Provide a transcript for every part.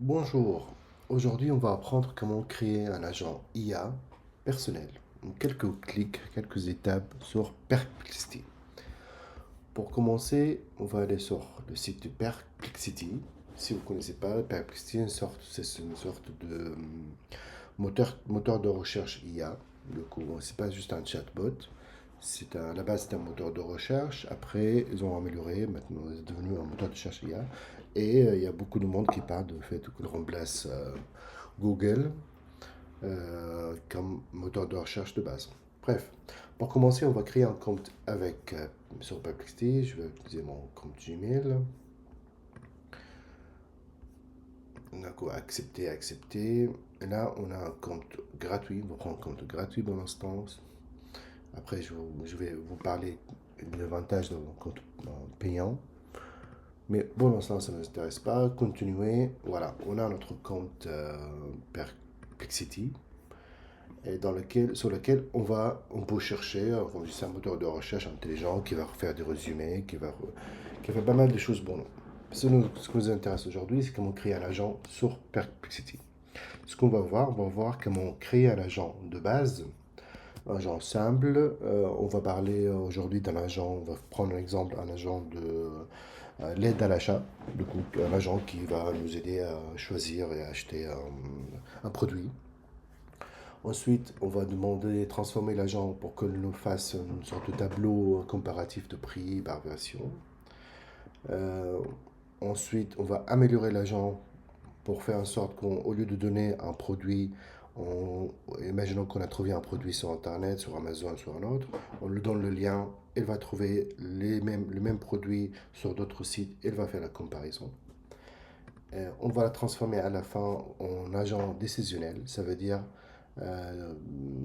Bonjour, aujourd'hui on va apprendre comment créer un agent IA personnel. En quelques clics, quelques étapes sur Perplexity. Pour commencer, on va aller sur le site de Perplexity. Si vous ne connaissez pas, Perplexity c'est une sorte de moteur de recherche IA. Du coup, c'est pas juste un chatbot. À la base, c'est un moteur de recherche. Après, ils ont amélioré. Maintenant, c'est devenu un moteur de recherche IA. Et il y a beaucoup de monde qui parle du fait qu'il remplace Google comme moteur de recherche de base. Bref, pour commencer, on va créer un compte avec sur Perplexity. Je vais utiliser mon compte Gmail. On a quoi? Accepter, accepter. Et là, on a un compte gratuit. On va prendre un compte gratuit pour l'instant. Après, je vais vous parler de l'avantage d'un compte payant. Mais pour l'instant, ça ne nous intéresse pas. Continuer. Voilà, on a notre compte Perplexity et sur lequel on peut chercher. C'est un moteur de recherche intelligent qui va faire des résumés, qui va faire pas mal de choses pour nous. Ce qui nous intéresse aujourd'hui, c'est comment créer un agent sur Perplexity. Ce qu'on va voir, on va voir comment créer un agent de base, un agent simple. On va parler aujourd'hui d'un agent, on va prendre un exemple, un agent de l'aide à l'achat. Du coup, un agent qui va nous aider à choisir et à acheter un produit. Ensuite, on va demander de transformer l'agent pour qu'il nous fasse une sorte de tableau comparatif de prix par version. Euh, Ensuite, on va améliorer l'agent pour faire en sorte qu'au lieu de donner un produit, imaginons qu'on a trouvé un produit sur Internet, sur Amazon, sur un autre, on lui donne le lien, il va trouver le même produit sur d'autres sites, il va faire la comparaison. On va la transformer à la fin en agent décisionnel, ça veut dire euh,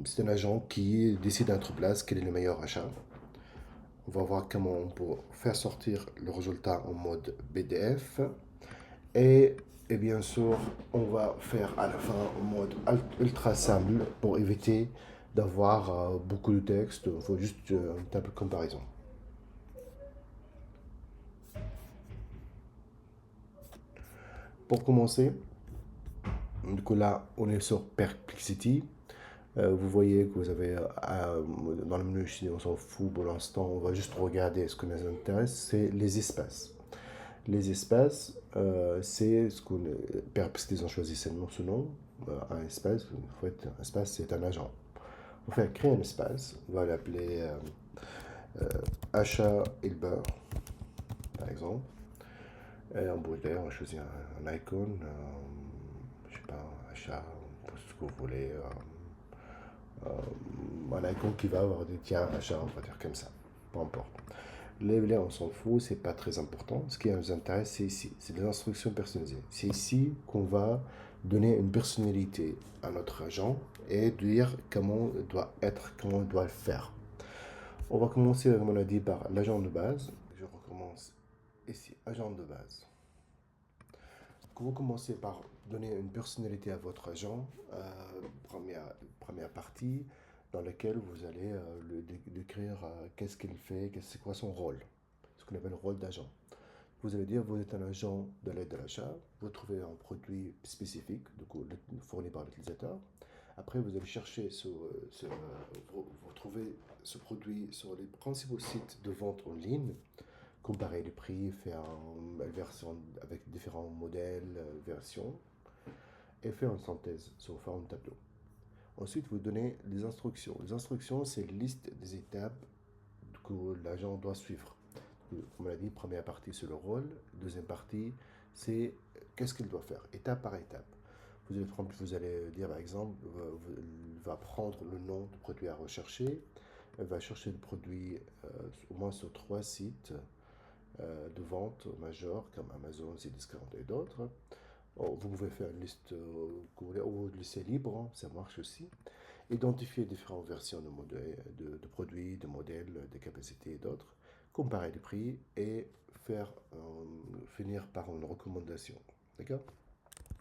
c'est un agent qui décide à notre place quel est le meilleur achat. On va voir comment on peut faire sortir le résultat en mode BDF. Et, et bien sûr, on va faire à la fin en mode ultra simple pour éviter d'avoir beaucoup de texte. Il faut juste une table de comparaison. Pour commencer, du coup là, on est sur Perplexity. Vous voyez que vous avez dans le menu ici, on s'en fout pour l'instant, on va juste regarder ce qui nous intéresse, c'est les espaces. Les espaces, c'est ce qu'on. Perplexity, ils ont choisi ce nom, un espace. En fait, un espace, c'est un agent. On va créer un espace, on va l'appeler achat et le beurre, par exemple. Et en brûlé, on va choisir un icon, je sais pas, achat, pour ce que vous voulez. Un icon qui va avoir des tiens, achat, on va dire comme ça. Peu importe. Les on s'en fout, c'est pas très important. Ce qui nous intéresse, c'est ici. C'est des instructions personnalisées. C'est ici qu'on va donner une personnalité à notre agent et dire comment il doit être, comment il doit le faire. On va commencer, comme on a dit, par l'agent de base. Je recommence ici, agent de base. Vous commencez par donner une personnalité à votre agent, première partie, dans laquelle vous allez le décrire qu'est-ce qu'il fait, c'est quoi son rôle, ce qu'on appelle le rôle d'agent. Vous allez dire, vous êtes un agent de l'aide à l'achat, vous trouvez un produit spécifique, du coup, fourni par l'utilisateur. Après, vous allez chercher vous trouvez ce produit sur les principaux sites de vente en ligne, comparer les prix, faire une version avec différents modèles, versions, et faire une synthèse sous forme de tableau. Ensuite, vous donnez les instructions. Les instructions, c'est une liste des étapes que l'agent doit suivre. Comme on l'a dit, première partie, c'est le rôle. Deuxième partie, c'est qu'est-ce qu'il doit faire, étape par étape. Vous allez dire, par exemple, il va prendre le nom du produit à rechercher. Elle va chercher le produit au moins sur 3 sites de vente majeurs comme Amazon, Cdiscount et d'autres. Vous pouvez faire une liste ou vous laisser libre, hein, ça marche aussi. Identifier différentes versions de produits, de modèles, de capacités et d'autres. Comparer les prix et finir par une recommandation. D'accord?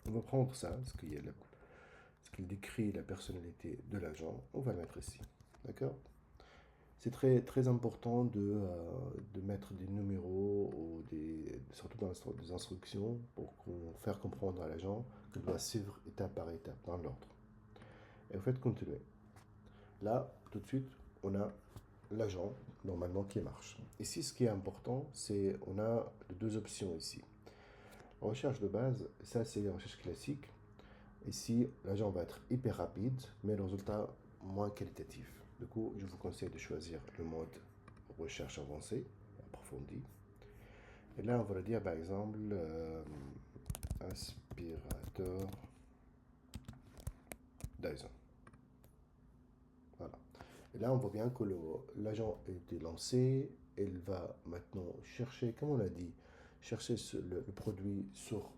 On va prendre ça, ce qui décrit la personnalité de l'agent, on va le mettre ici. D'accord? C'est très, très important de mettre des numéros ou surtout dans les instructions, pour faire comprendre à l'agent qu'il doit suivre étape par étape, dans l'ordre. Et vous faites continuer. Là, tout de suite, on a l'agent, normalement, qui marche. Ici, ce qui est important, c'est on a deux options ici. Recherche de base, ça c'est la recherche classique. Ici, l'agent va être hyper rapide, mais le résultat moins qualitatif. Du coup, je vous conseille de choisir le mode recherche avancée, approfondie. Et là, on va le dire par exemple aspirateur Dyson. Voilà. Et là, on voit bien que l'agent a été lancé. Il va maintenant chercher, comme on l'a dit, chercher le produit sur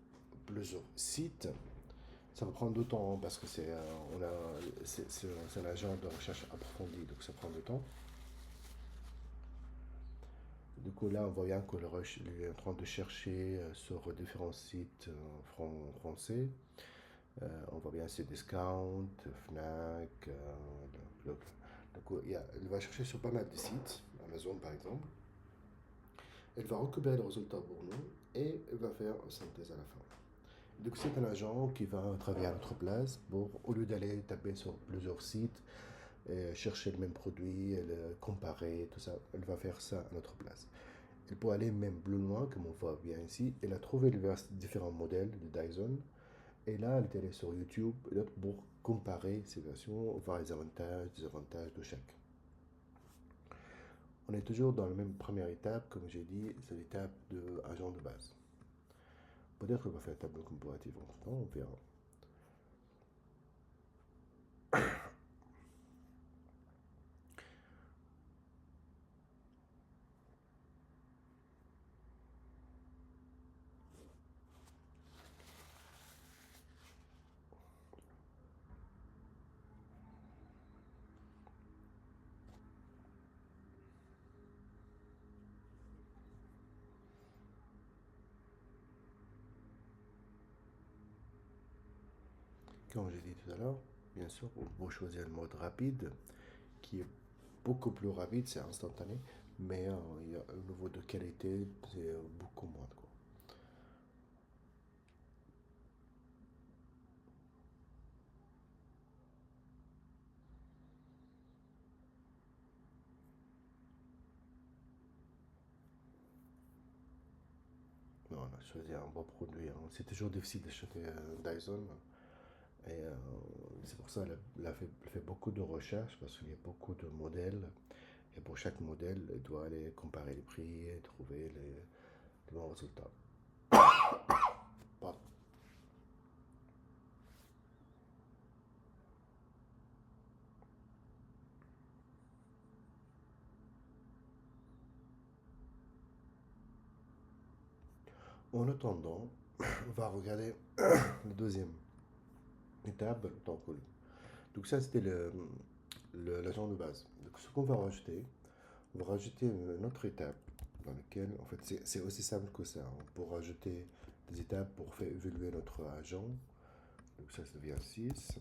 plusieurs sites. Ça va prendre du temps parce que c'est un agent de recherche approfondie, donc ça prend du temps. Du coup, là, on voit bien qu'il est en train de chercher sur différents sites français. On voit bien c'est Discount, Fnac. Donc, il va chercher sur pas mal de sites, Amazon par exemple. Il va récupérer le résultat pour nous et il va faire une synthèse à la fin. Donc, c'est un agent qui va travailler à notre place pour, au lieu d'aller taper sur plusieurs sites, chercher le même produit, le comparer, tout ça, elle va faire ça à notre place. Elle peut aller même plus loin, comme on voit bien ici. Elle a trouvé différents modèles de Dyson. Et là, elle est allée sur YouTube pour comparer ces versions, voir les avantages, désavantages de chaque. On est toujours dans la même première étape, comme j'ai dit, c'est l'étape de agent de base. Peut-être qu'on va faire un tableau comparatif entre temps, on verra. Comme j'ai dit tout à l'heure, bien sûr, vous choisir le mode rapide, qui est beaucoup plus rapide, c'est instantané, mais il y a un niveau de qualité, c'est beaucoup moins. Quoi. Non, on a choisi un bon produit. Hein. C'est toujours difficile d'acheter Dyson. Et c'est pour ça qu'elle fait beaucoup de recherches parce qu'il y a beaucoup de modèles. Et pour chaque modèle, elle doit aller comparer les prix et trouver les bons résultats. Pardon. En attendant, on va regarder la deuxième étape. Donc ça, c'était l'agent de base. Donc ce qu'on va rajouter, on va rajouter une autre étape dans laquelle, en fait, c'est aussi simple que ça. On peut rajouter des étapes pour faire évoluer notre agent. Donc ça devient 6.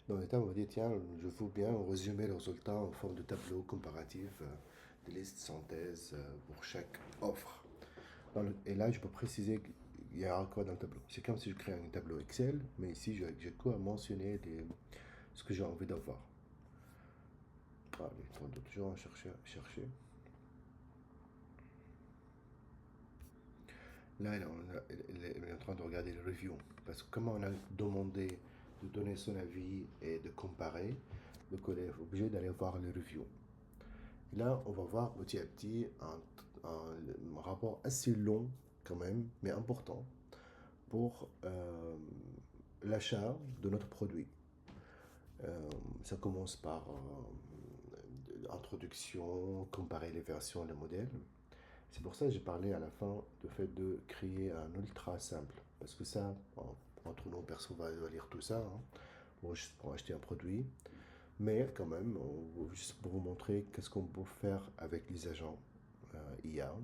Dans l'étape, on va dire, tiens, je veux bien résumer les résultats en forme de tableau comparatif, de liste synthèse pour chaque offre. Et là, je peux préciser qu'il y a quoi dans le tableau. C'est comme si je crée un tableau Excel, mais ici, j'ai quoi à mentionner ce que j'ai envie d'avoir. Ah, on doit toujours chercher. Là, elle est en train de regarder les reviews. Parce que comme on a demandé de donner son avis et de comparer, donc on est obligé d'aller voir les reviews. Et là, on va voir petit à petit un rapport assez long quand même, mais important, pour l'achat de notre produit. Ça commence par introduction, comparer les versions, les modèles. C'est pour ça que j'ai parlé à la fin du fait de créer un ultra simple. Parce que ça, entre nous, perso, on va lire tout ça pour acheter un produit. Mais quand même, juste pour vous montrer qu'est-ce qu'on peut faire avec les agents IA,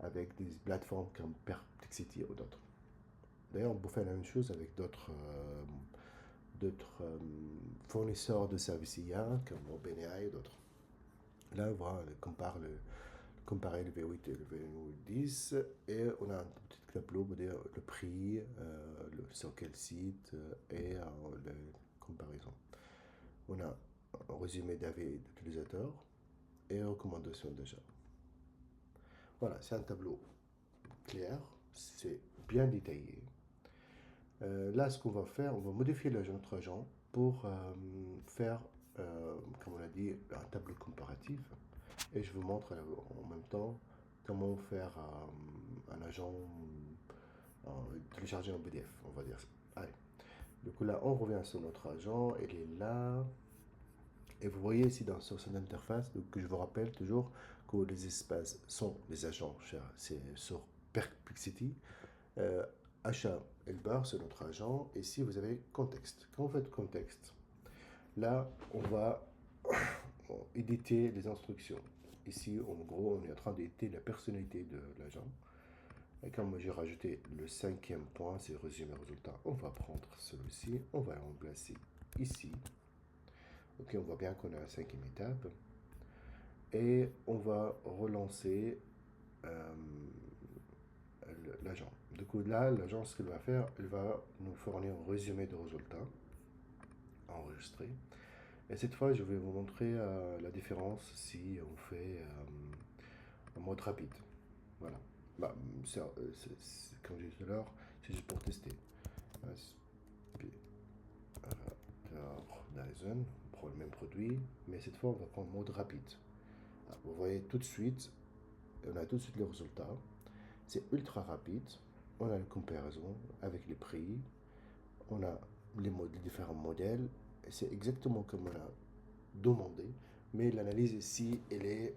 avec des plateformes comme Perplexity ou d'autres. D'ailleurs, on peut faire la même chose avec d'autres fournisseurs de services IA comme OpenAI et d'autres. Là, on compare le comparer le V8 et le V10, et on a un petit tableau pour dire le prix, sur quel site, et la comparaison. On a un résumé d'avis d'utilisateur et recommandation d'achat. Voilà, c'est un tableau clair, c'est bien détaillé. Là, ce qu'on va faire, on va modifier notre agent pour faire, comme on l'a dit, un tableau comparatif. Et je vous montre en même temps comment faire un agent téléchargé en PDF, on va dire ça. Allez. Du coup, là, on revient sur notre agent, il est là. Et vous voyez ici sur cette interface, donc, que je vous rappelle toujours que les espaces sont les agents, c'est sur Perplexity. Achat et le bar, c'est notre agent. Et ici, vous avez contexte. Quand vous faites contexte, là, on va éditer les instructions. Ici, en gros, on est en train d'éditer la personnalité de l'agent. Et comme j'ai rajouté le cinquième point, c'est résumé résultat, on va prendre celui-ci, on va le remplacer ici. Ok, on voit bien qu'on a la cinquième étape. Et on va relancer l'agent. Du coup, là, l'agent, ce qu'elle va faire, elle va nous fournir un résumé de résultats enregistré. Et cette fois, je vais vous montrer la différence si on fait en mode rapide. Voilà. Bah, comme j'ai dit tout à l'heure, c'est juste pour tester. Dyson, on prend le même produit, mais cette fois, on va prendre mode rapide. Vous voyez tout de suite, on a tout de suite les résultats. C'est ultra rapide. On a la comparaison avec les prix. On a les différents modèles. C'est exactement comme on a demandé. Mais l'analyse ici, elle est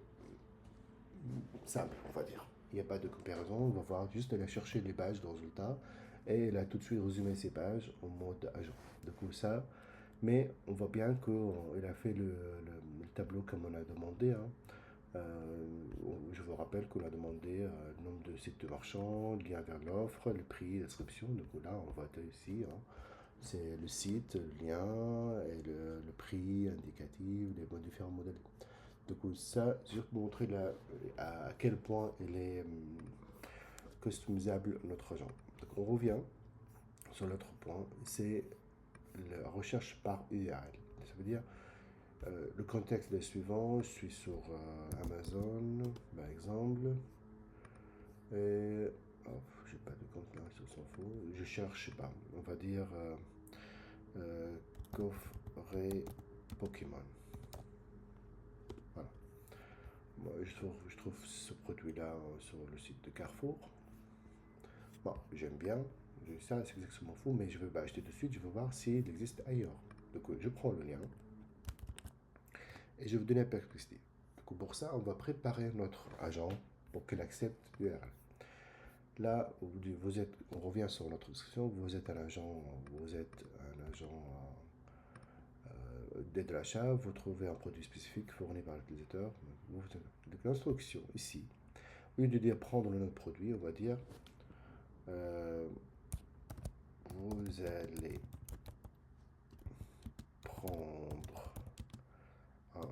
simple, on va dire. Il n'y a pas de comparaison. On va voir juste aller chercher les pages de résultats. Et elle a tout de suite résumé ces pages en mode agent. Du coup, ça. Mais on voit bien qu'il a fait le tableau comme on a demandé. Hein. Je vous rappelle qu'on a demandé le nombre de sites de marchands, le lien vers l'offre, le prix, la description. Donc là, on voit ici, hein, c'est le site, le lien et le prix indicatif, les différents modèles. Du coup, ça, juste pour montrer à quel point il est customisable notre agent. Donc on revient sur l'autre point, c'est la recherche par URL. Ça veut dire le contexte est le suivant, je suis sur Amazon, par exemple, et j'ai pas de compte là, ça s'en fout. Je cherche, je sais pas, on va dire coffret Pokémon. Voilà. Moi, je trouve ce produit-là sur le site de Carrefour. Bon, j'aime bien, ça c'est exactement fou, mais je veux pas acheter tout de suite, je veux voir s'il existe ailleurs. Donc je prends le lien et je vais vous donner la perspective. Donc pour ça, on va préparer notre agent pour qu'il accepte l'URL. Là, on revient sur notre description, vous êtes un agent d'aide à l'achat, vous trouvez un produit spécifique fourni par l'utilisateur. Donc l'instruction ici, au lieu de dire prendre le nom de produit, on va dire vous allez prendre un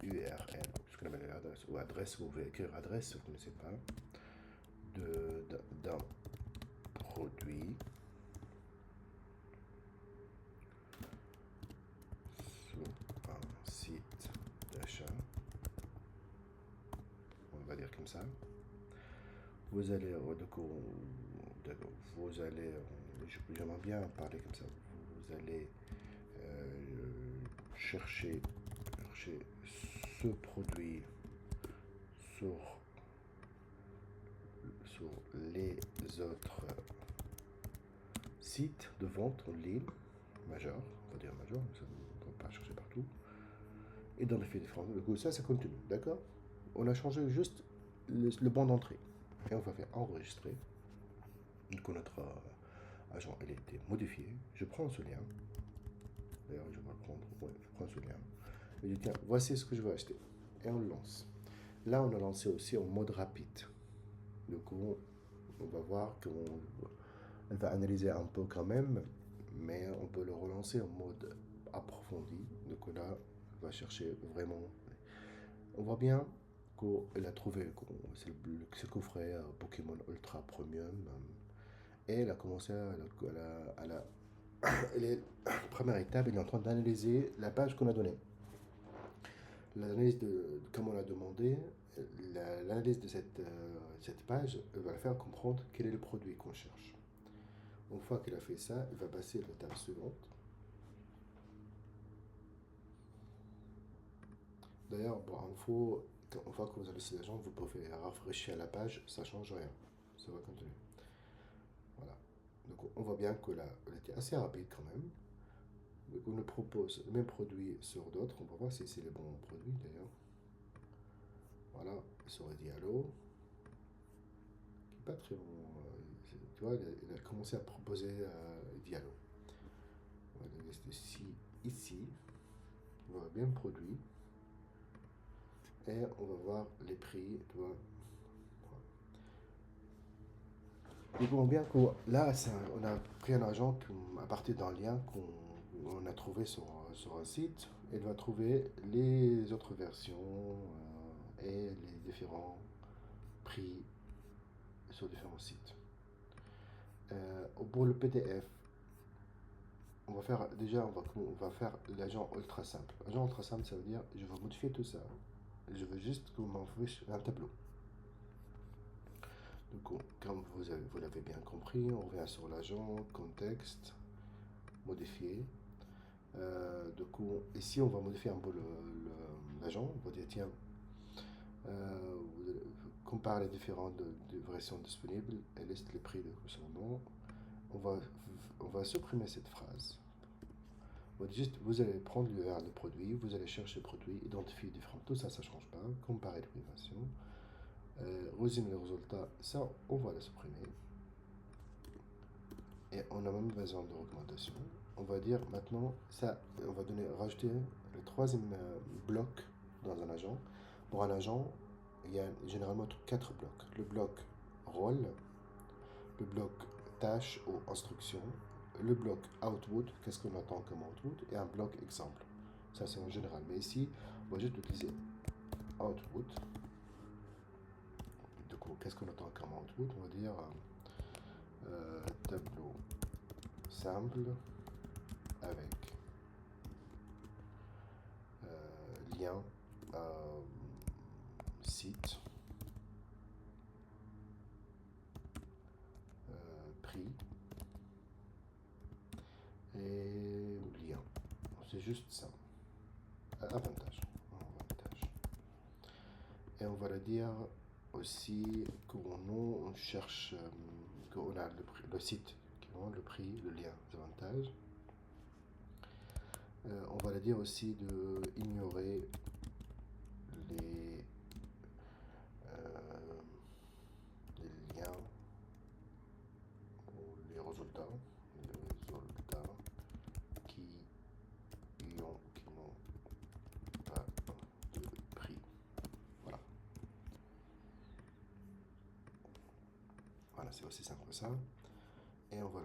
URL, puisque la adresse ou adresse, vous pouvez écrire adresse si vous ne connaissez pas, d'un produit sur un site d'achat, on va dire comme ça. Vous allez, j'aimerais bien parler comme ça, vous allez chercher ce produit sur les autres sites de vente en ligne majeurs, on va dire majeur, on ne va pas chercher partout, et dans les faits différents. Du coup, ça continue, d'accord? On a changé juste le banc d'entrée, et on va faire enregistrer. Donc notre agent, il a été modifié. Je prends ce lien. D'ailleurs, je vais le prendre. Ouais, je prends ce lien. Et je dis, tiens, voici ce que je veux acheter. Et on le lance. Là, on a lancé aussi en mode rapide. Du coup, on va voir qu'elle va analyser un peu quand même, mais on peut le relancer en mode approfondi. Du coup, là, on va chercher vraiment. On voit bien coup, elle a trouvé, c'est le coffret Pokémon Ultra Premium. Et elle a commencé les première étape, elle est en train d'analyser la page qu'on a donnée. L'analyse comme on l'a demandé, l'analyse de cette page va faire comprendre quel est le produit qu'on cherche. Une fois qu'elle a fait ça, elle va passer à l'étape suivante. D'ailleurs, bon, une fois que vous avez laissé l'agent, vous pouvez rafraîchir la page, ça ne change rien. Ça va continuer. Voilà. Donc on voit bien que là, elle était assez rapide quand même. Donc on nous propose le même produit sur d'autres. On va voir si c'est le bon produit d'ailleurs. Voilà, sur le Diallo, qui n'est pas très bon. Tu vois, il a commencé à proposer Diallo. On va donner ici, on voit bien le produit. Et on va voir les prix, tu vois. Nous voyons bien que là, on a pris un agent à partir d'un lien qu'on a trouvé sur un site. Il va trouver les autres versions et les différents prix sur différents sites. Pour le PDF, on va faire l'agent ultra simple. L'agent ultra simple, ça veut dire je vais modifier tout ça. Je veux juste qu'on m'envoie un tableau. Donc, comme vous l'avez bien compris, on revient sur l'agent, contexte, modifier. Du coup, ici, on va modifier un peu l'agent. On va dire, tiens, compare les différentes versions disponibles et liste les prix de son nom. On va supprimer cette phrase. On va dire juste, vous allez prendre le produit, vous allez chercher le produit, identifier différents. Tout ça, ça ne change pas. Comparer les versions. Résumer les résultats, ça, on va le supprimer. Et on a même besoin de recommandation. On va dire maintenant, ça, on va rajouter le troisième bloc dans un agent. Pour un agent, il y a généralement 4 blocs. Le bloc rôle, le bloc tâche ou instruction, le bloc output, qu'est-ce qu'on attend comme output, et un bloc exemple. Ça, c'est en général. Mais ici, on va juste utiliser output. Du coup, qu'est-ce qu'on attend comme output? On va dire tableau simple avec lien site prix et lien. C'est juste ça. Avantage. Et on va le dire aussi qu'on cherche, qu'on a le site qui ont le prix, le lien, les avantages. On va le dire aussi de ignorer les liens ou les résultats qui n'ont pas de prix. Voilà. Voilà, c'est aussi simple que ça. Et on va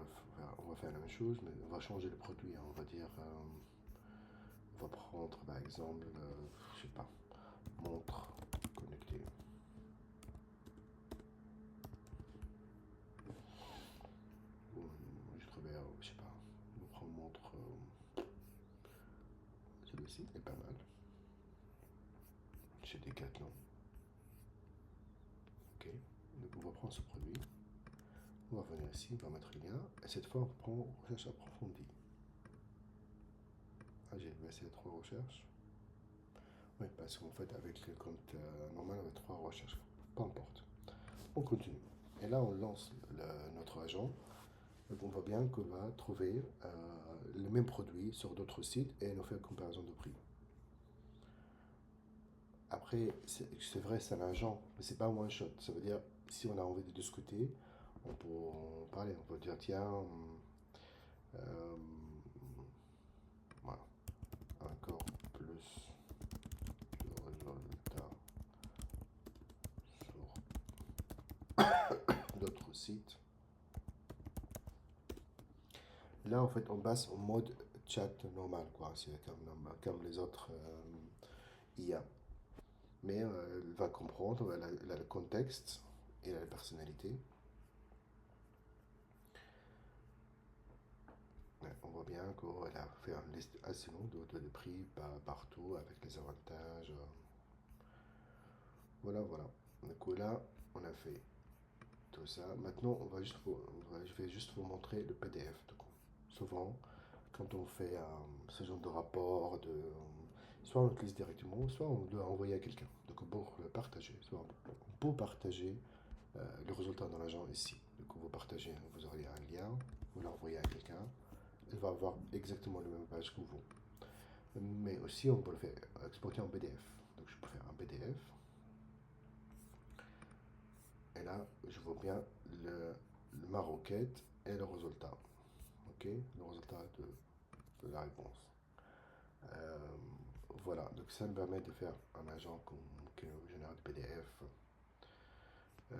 faire la même chose, mais on va changer le produit. On va dire, on va prendre par exemple, je sais pas, montre connectée. Je trouvais, je sais pas, on prend montre. Celui-ci est pas mal. Chez Decathlon. Ok, donc on va prendre ce produit. On va venir ici, on va mettre le lien. Et cette fois, on prend recherche approfondie. Ah, j'ai baissé les 3 recherches. Oui, parce qu'en fait, avec le compte normal, on a 3 recherches. Peu importe. On continue. Et là, on lance notre agent. Donc, on voit bien qu'on va trouver le même produit sur d'autres sites et nous faire une comparaison de prix. Après, c'est vrai, c'est un agent, mais c'est pas un one shot. Ça veut dire, si on a envie de discuter, on peut en parler. On peut dire, tiens, euh, voilà, encore plus de résultats sur d'autres sites. Là, en fait, on passe au mode chat normal, quoi. C'est comme les autres IA. mais elle va comprendre, elle a le contexte, et elle a la personnalité. Ouais, on voit bien qu'elle a fait une liste assez longue de prix partout avec les avantages. Voilà, voilà. Donc là, on a fait tout ça. Maintenant, je vais juste vous montrer le PDF. Du coup. Souvent, quand on fait ce genre de rapport, soit on l'utilise directement, soit on doit envoyer à quelqu'un. Donc pour le partager, soit on peut partager le résultat dans l'agent ici. Donc vous partagez, vous aurez un lien, vous l'envoyez à quelqu'un, elle va avoir exactement la même page que vous. Mais aussi, on peut le faire exporter en PDF. Donc je peux faire un PDF. Et là, je vois bien ma requête et le résultat. Ok, le résultat de la réponse. Euh, voilà, donc ça me permet de faire un agent qui génère des PDF. Euh,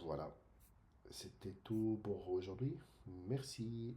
voilà, c'était tout pour aujourd'hui. Merci.